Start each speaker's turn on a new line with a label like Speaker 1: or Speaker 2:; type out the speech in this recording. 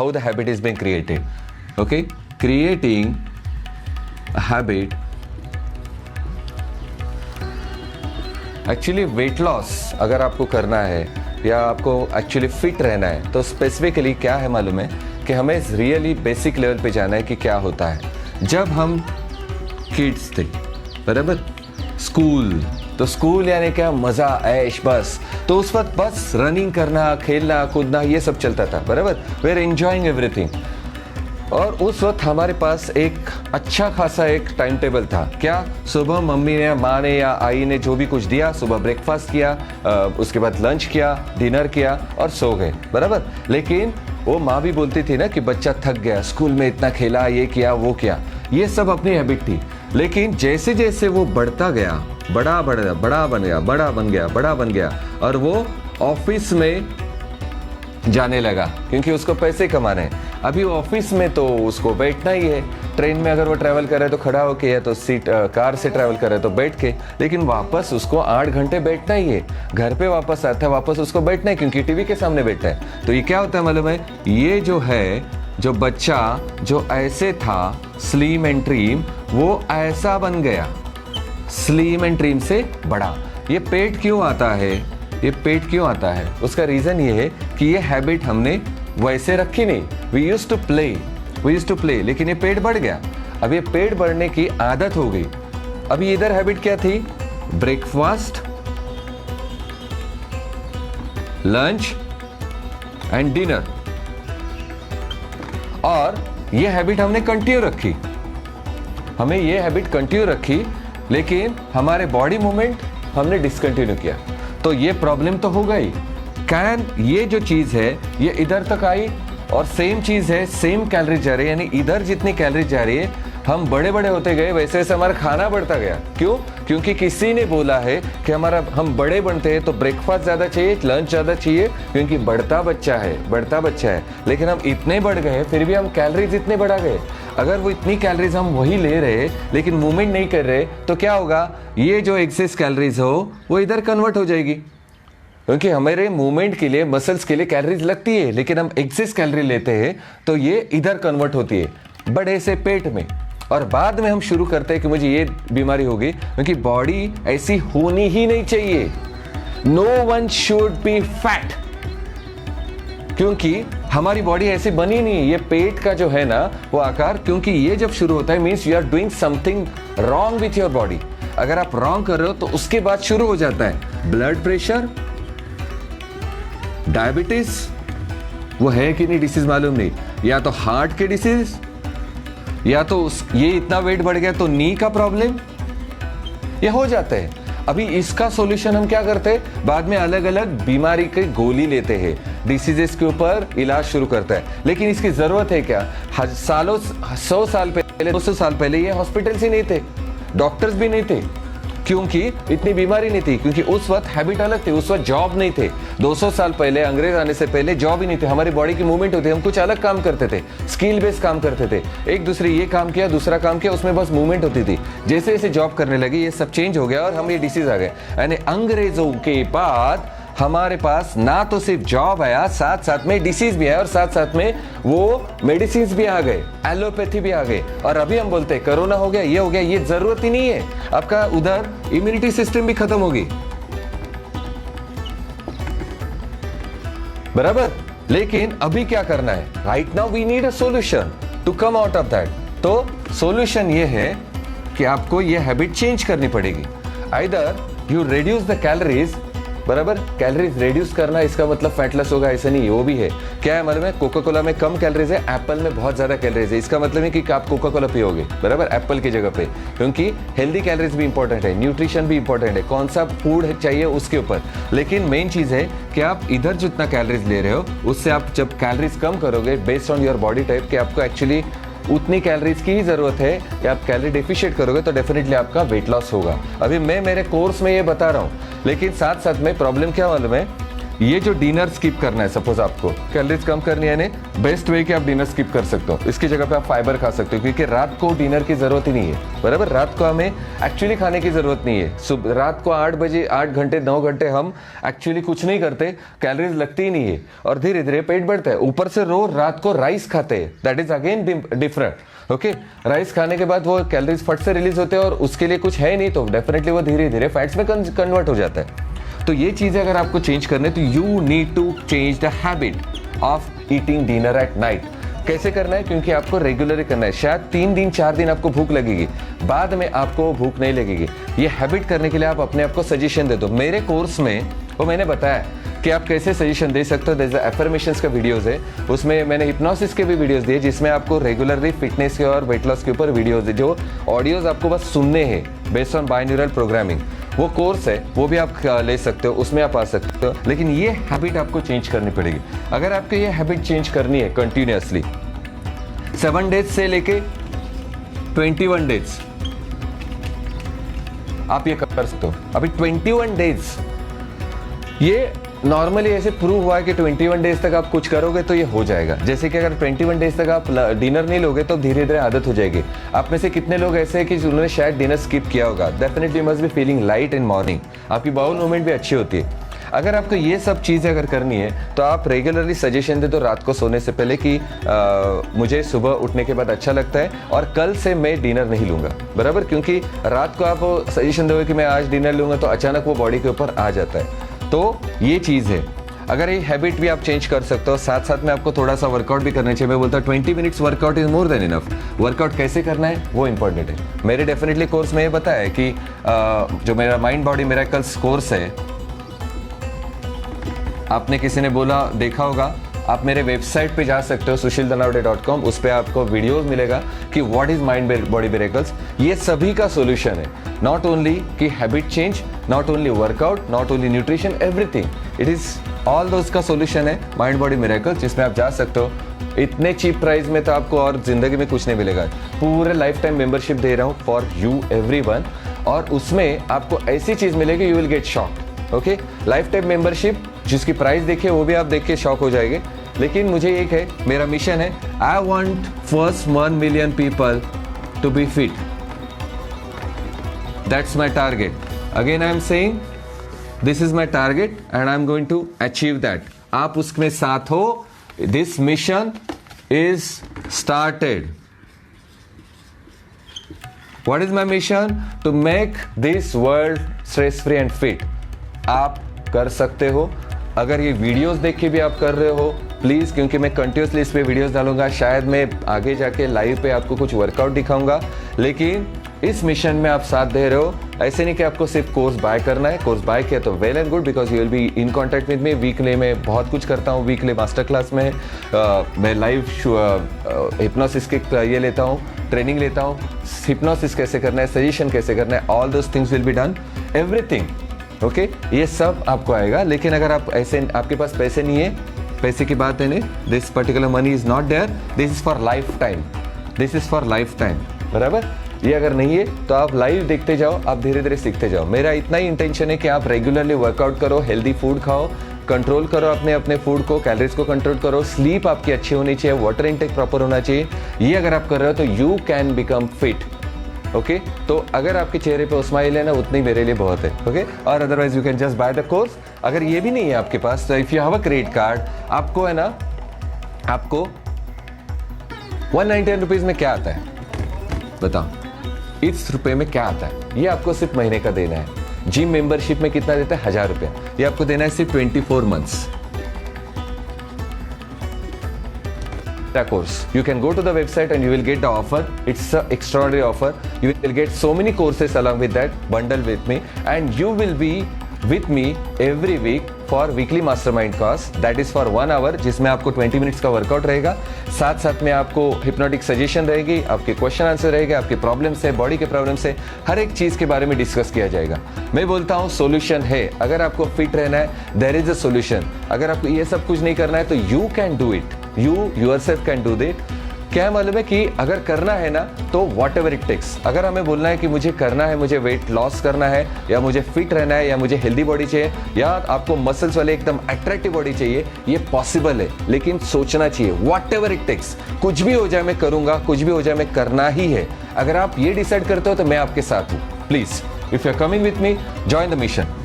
Speaker 1: how the habit is being created. Okay, creating a habit. Actually weight loss अगर आपको करना है या आपको एक्चुअली फिट रहना है तो स्पेसिफिकली क्या है मालूम है कि हमें रियली बेसिक लेवल पे जाना है कि क्या होता है। जब हम किड्स थे, बराबर, स्कूल यानी क्या, मज़ा, ऐश, बस। तो उस वक्त बस रनिंग करना, खेलना कूदना ये सब चलता था, बराबर। We are enjoying everything. और उस वक्त हमारे पास एक अच्छा खासा एक टाइम टेबल था। क्या? सुबह मम्मी ने, माँ ने या आई ने जो भी कुछ दिया, सुबह ब्रेकफास्ट किया, उसके बाद लंच किया, डिनर किया और सो गए, बराबर। लेकिन वो माँ भी बोलती थी ना कि बच्चा थक गया, स्कूल में इतना खेला, ये किया वो किया, ये सब अपनी हैबिट थी। लेकिन जैसे जैसे वो बढ़ता गया, बड़ा बन गया और वो ऑफिस में जाने लगा क्योंकि उसको पैसे कमाने हैं। अभी ऑफिस में तो उसको बैठना ही है। ट्रेन में अगर वो ट्रैवल कर रहा है तो खड़ा होके, या तो सीट कार से ट्रैवल कर रहा है तो बैठ के, लेकिन वापस उसको 8 घंटे बैठना ही है। घर पे वापस आता है, वापस उसको बैठना है क्योंकि टीवी के सामने बैठता है। तो ये क्या होता है मालूम है, ये जो है, जो बच्चा जो ऐसे था स्लिम एंड ट्रिम, वो ऐसा बन गया, स्लिम एंड ट्रिम से बड़ा। ये पेट क्यों आता है? उसका रीजन ये है कि ये हैबिट हमने वैसे रखी नहीं। वी यूज्ड टू प्ले, लेकिन ये पेट बढ़ गया। अब ये पेट बढ़ने की आदत हो गई। अभी इधर हैबिट क्या थी? Breakfast, lunch and dinner. और ये हैबिट हमने कंटिन्यू रखी, लेकिन हमारे बॉडी मूवमेंट हमने डिसकंटिन्यू किया। तो ये प्रॉब्लम तो होगा ही। ये जो चीज है ये इधर तक आई और सेम चीज है, सेम कैलोरी जा रही है, यानी इधर जितनी कैलोरी जा रही है, हम बड़े होते गए, वैसे वैसे हमारा खाना बढ़ता गया। क्यों? क्योंकि किसी ने बोला है कि हम बड़े बनते हैं तो ब्रेकफास्ट ज्यादा चाहिए, लंच ज्यादा चाहिए, क्योंकि बढ़ता बच्चा है। लेकिन हम इतने बढ़ गए, फिर भी हम कैलोरीज इतने बढ़ा गए। अगर वो इतनी कैलोरीज हम वही ले रहे लेकिन मूवमेंट नहीं कर रहे तो क्या होगा? ये जो एक्सेस कैलोरीज हो वो इधर कन्वर्ट हो जाएगी, क्योंकि हमारे मूवमेंट के लिए, मसल्स के लिए कैलोरीज लगती है, लेकिन हम एक्सेस कैलोरी लेते हैं तो ये इधर कन्वर्ट होती है बड़े से पेट में। और बाद में हम शुरू करते हैं कि मुझे ये बीमारी होगी, क्योंकि बॉडी ऐसी होनी ही नहीं चाहिए। No one should be fat, क्योंकि हमारी बॉडी ऐसी बनी नहीं है। ये पेट का जो है ना वो आकार, क्योंकि ये जब शुरू होता है means you are doing something wrong with your body. अगर आप रॉन्ग कर रहे हो तो उसके बाद शुरू हो जाता है ब्लड प्रेशर, डायबिटीज, वो है कि नहीं डिसीज मालूम नहीं, या तो हार्ट के डिसीज, या तो ये इतना वेट बढ़ गया तो नी का प्रॉब्लम, ये हो जाते हैं। अभी इसका सॉल्यूशन हम क्या करते हैं? बाद में अलग अलग बीमारी की गोली लेते हैं, डिसीजेस के ऊपर इलाज शुरू करता है। लेकिन इसकी जरूरत है क्या? 100 साल पहले, 200 साल पहले ये हॉस्पिटल्स ही नहीं थे, डॉक्टर्स भी नहीं थे, क्योंकि इतनी बीमारी नहीं थी, क्योंकि उस वक्त हैबिट अलग थी, उस वक्त जॉब नहीं थे। 200 साल पहले, अंग्रेज आने से पहले जॉब ही नहीं थे, हमारी बॉडी की मूवमेंट होती, हम कुछ अलग काम करते थे, स्किल बेस्ड काम करते थे, एक दूसरे ये काम किया, दूसरा काम किया, उसमें बस मूवमेंट होती थी। जैसे जैसे जॉब करने लगे ये सब चेंज हो गया और हम ये डिसीज आ गए। यानी अंग्रेजों के बाद हमारे पास ना तो सिर्फ जॉब आया, साथ साथ में डिसीज भी आया, और साथ साथ में वो मेडिसिन भी आ गए, एलोपैथी भी आ गए। और अभी हम बोलते हैं कोरोना हो गया, ये जरूरत ही नहीं है। आपका उधर इम्यूनिटी सिस्टम भी खत्म होगी, बराबर। लेकिन अभी क्या करना है? Right now we need a solution to come out of that. तो सॉल्यूशन ये है कि आपको ये हैबिट चेंज करनी पड़ेगी। Either you reduce the calories, बराबर। कैलोरीज रिड्यूस करना इसका मतलब फैट लॉस होगा ऐसा नहीं, वो भी है। क्या है मालूम है? कोका कोला में कम कैलोरीज है, एप्पल में बहुत ज्यादा कैलोरीज है। इसका मतलब है कि आप कोका कोला पियोगे, बराबर, एप्पल की जगह पे, क्योंकि हेल्दी कैलोरीज भी इंपॉर्टेंट है, न्यूट्रिशन भी इंपॉर्टेंट है, कौन सा फूड चाहिए उसके ऊपर। लेकिन मेन चीज है कि आप इधर जितना कैलोरीज ले रहे हो उससे आप जब कैलोरीज कम करोगे based on your body type, कि आपको एक्चुअली उतनी कैलोरीज की ही जरूरत है या आप कैलोरी डेफिशिएट करोगे तो डेफिनेटली आपका वेट लॉस होगा। अभी मैं मेरे कोर्स में ये बता रहा हूँ, लेकिन साथ साथ में प्रॉब्लम क्या मालूम है ये जो डिनर स्किप करना है, सपोज आपको कैलोरीज कम करनी है, बेस्ट वे कि आप डिनर स्किप कर सकते हो। इसकी जगह पे आप फाइबर खा सकते हो, क्योंकि रात को डिनर की जरूरत ही नहीं है, बराबर। रात को हमें एक्चुअली खाने की जरूरत नहीं है। रात को 8 बजे 8 घंटे 9 घंटे हम एक्चुअली कुछ नहीं करते, कैलोरीज लगती ही नहीं है और धीरे धीरे पेट बढ़ता है। ऊपर से रोज रात को राइस खाते हैं, that is again different. Okay, rice खाने के बाद वो कैलोरीज फट से रिलीज होते हैं और उसके लिए कुछ है नहीं, तो डेफिनेटली वो धीरे धीरे फैट्स में कन्वर्ट हो जाता है। तो ये चीजें अगर आपको चेंज करने, तो you need to change the habit of eating dinner at night. कैसे करना है? क्योंकि आपको रेगुलरली करना है। शायद 3 दिन 4 दिन आपको भूख लगेगी, बाद में आपको भूख नहीं लगेगी। ये हैबिट करने के लिए आप अपने आप को सजेशन दे दो। मेरे कोर्स में वो मैंने बताया कि आप कैसे सजेशन दे सकते हो। जैसे एफर्मेशंस का वीडियोस है, उसमें मैंने हिप्नोसिस के भी वीडियोस दिए, जिसमें आपको रेगुलरली फिटनेस के और वेट लॉस के ऊपर वीडियोस है, जो ऑडियोज आपको बस सुनने हैं बेस्ड ऑन बाइन्यूरल प्रोग्रामिंग। वो कोर्स है, वो भी आप ले सकते हो, उसमें आप आ सकते हो। लेकिन ये हैबिट आपको चेंज करनी पड़ेगी। अगर आपको ये हैबिट चेंज करनी है कंटिन्यूअसली 7 डेज से लेके 21 डेज आप ये कर सकते हो। अभी 21 डेज ये नॉर्मली ऐसे प्रूव हुआ है कि 21 डेज तक आप कुछ करोगे तो ये हो जाएगा। जैसे कि अगर 21 डेज तक आप डिनर नहीं लोगे तो धीरे धीरे आदत हो जाएगी। आप में से कितने लोग ऐसे हैं कि उन्होंने शायद डिनर स्किप किया होगा? Definitely must be feeling light in morning, आपकी बाउल मूवमेंट भी अच्छी होती है। अगर आपको ये सब चीज़ें अगर करनी है तो आप रेगुलरली सजेशन दे दो रात को सोने से पहले कि मुझे सुबह उठने के बाद अच्छा लगता है और कल से मैं डिनर नहीं लूँगा, बराबर। क्योंकि रात को आप सजेशन दोगे कि मैं आज डिनर लूँगा तो अचानक वो बॉडी के ऊपर आ जाता है। तो ये चीज़ है, अगर ये हैबिट भी आप चेंज कर सकते हो, साथ साथ में आपको थोड़ा सा वर्कआउट भी करना चाहिए। मैं बोलता हूँ 20 minutes workout is more than enough. Workout कैसे करना है वो इंपॉर्टेंट है। मेरे डेफिनेटली कोर्स में ये बताया है कि जो मेरा माइंड बॉडी मिरेकल्स कोर्स है, आपने किसी ने बोला देखा होगा, आप मेरे वेबसाइट पे जा सकते हो sushildanawade.com, उस पर आपको वीडियोस मिलेगा कि what is mind body miracles. ये सभी का सोल्यूशन है, नॉट ओनली कि habit change, not only workout, not only nutrition, everything, it is all those का सोल्यूशन है माइंड बॉडी मिरेकल्स, जिसमें आप जा सकते हो। इतने चीप प्राइस में तो आपको और जिंदगी में कुछ नहीं मिलेगा। पूरे लाइफ टाइम मेंबरशिप दे रहा हूँ फॉर यू एवरीवन, और उसमें आपको ऐसी चीज मिलेगी you will get shocked. Okay, life time membership जिसकी प्राइस देखिए वो भी आप देख के शॉक हो जाएंगे। लेकिन मुझे एक है, मेरा मिशन है, I want first 1 million people to be fit, that's my target. Again I am saying this is my target and I am going to achieve that. आप उसमें साथ हो। This mission is started. What is my mission? To make this world stress free and fit. आप कर सकते हो। अगर ये वीडियोस देख के भी आप कर रहे हो प्लीज़, क्योंकि मैं कंटिन्यूसली इस पे वीडियोस डालूंगा, शायद मैं आगे जाके लाइव पे आपको कुछ वर्कआउट दिखाऊंगा, लेकिन इस मिशन में आप साथ दे रहे हो। ऐसे नहीं कि आपको सिर्फ कोर्स बाय करना है। कोर्स बाय किया तो well and good, because you will be in contact with me. Weekly में बहुत कुछ करता हूँ। वीकली मास्टर क्लास में मैं लाइव हिप्नोसिस के ये लेता हूँ, ट्रेनिंग लेता हूँ, हिप्नोसिस कैसे करना है, सजेशन कैसे करना है, all those things will be done, everything. Okay, ये सब आपको आएगा। लेकिन अगर आप ऐसे आपके पास पैसे नहीं है, पैसे की बात है नहीं, this particular money is not there, this is for life time, this is for life time, बराबर। ये अगर नहीं है तो आप लाइव देखते जाओ, आप धीरे धीरे सीखते जाओ। मेरा इतना ही इंटेंशन है कि आप रेगुलरली वर्कआउट करो, हेल्दी फूड खाओ, कंट्रोल करो अपने फूड को, कैलोरीज को कंट्रोल करो, स्लीप आपकी अच्छी होनी चाहिए, वाटर इनटेक प्रॉपर होना चाहिए। ये अगर आप कर रहे हो तो you can become fit. Okay, तो अगर आपके चेहरे पे स्माइल है ना, उतनी मेरे लिए बहुत है। ओके, और otherwise you can just by the course. अगर ये भी नहीं है आपके पास, तो if you have a credit card, आपको है ना, आपको 199 रुपीज में क्या आता है बताओ? इस रुपए में क्या आता है? ये आपको सिर्फ महीने का देना है। जिम मेंबरशिप में कितना देता है? 1000 रुपया। ये आपको देना है सिर्फ 24 months course. You can go to the website and you will get the offer. It's an extraordinary offer. You will get so many courses along with that, bundle with me, and you will be with me every week for weekly mastermind class. That is for 1 hour, जिसमें आपको 20 minutes का workout रहेगा, साथ साथ में आपको hypnotic suggestion रहेगी, आपके क्वेश्चन आंसर रहेगा, आपके प्रॉब्लम से, बॉडी के प्रॉब्लम से, हर एक चीज़ के बारे में डिस्कस किया जाएगा। मैं बोलता हूँ सोल्यूशन है। अगर आपको फिट रहना है, देयर इज अ सोल्यूशन। अगर आपको ये सब कुछ नहीं करना है तो you can do it, you yourself can do that। क्या है मालूम है कि अगर करना है ना तो वॉट एवर इट टेक्स, अगर हमें बोलना है कि मुझे करना है, मुझे वेट लॉस करना है, या मुझे फिट रहना है, या मुझे हेल्दी बॉडी चाहिए, या आपको मसल्स वाले एकदम अट्रैक्टिव बॉडी चाहिए, ये पॉसिबल है, लेकिन सोचना चाहिए वॉट एवर इट टेक्स, कुछ भी हो जाए मैं करूंगा, कुछ भी हो जाए मैं करना ही है। अगर आप ये डिसाइड करते हो तो मैं आपके साथ हूँ। Please if you are coming with me, join the mission.